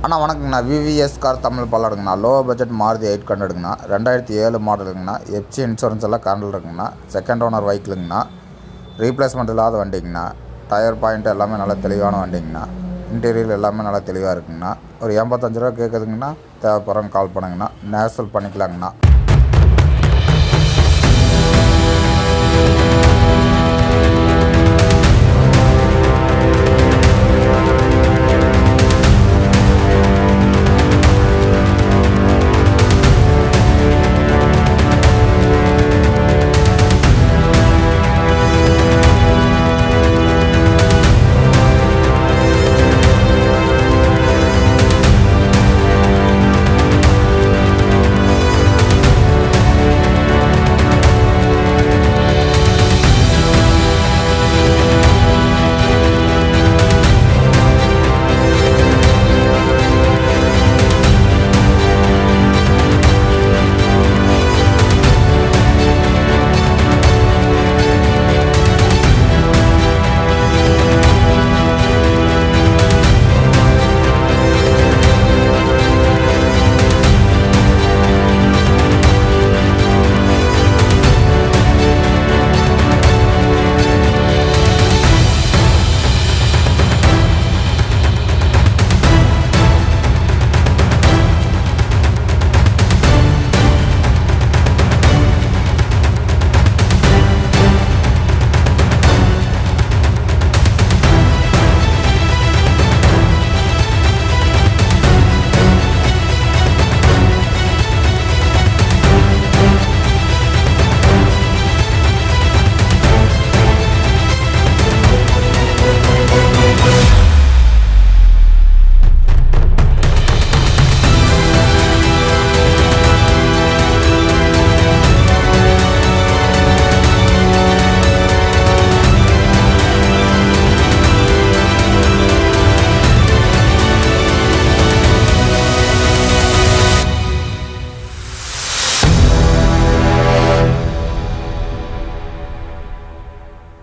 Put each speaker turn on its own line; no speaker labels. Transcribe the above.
அண்ணா வணக்கங்கண்ணா. VVS car Tamil பாலாடுங்கண்ணா. Low budget Maruti 800 எடுங்கண்ணா. 2007 மாடலுங்கண்ணா. எஃப்சி இன்சூரன்ஸ் எல்லாம் கரண்டில் இருக்குங்கண்ணா. Second owner வெஹிக்கிளுங்கண்ணா. ரீப்ளேஸ்மெண்ட் இல்லாத வண்டிங்கண்ணா. டயர் பாயிண்ட் எல்லாமே நல்லா தெளிவான வண்டிங்கண்ணா. இன்டீரியர் எல்லாமே நல்லா தெளிவாக இருக்குங்கண்ணா. ஒரு 85 ரூபா கேட்குதுங்கண்ணா. தேவைப்படுறவங்க கால் பண்ணுங்கண்ணா. நேசல் பண்ணிக்கலாங்கண்ணா.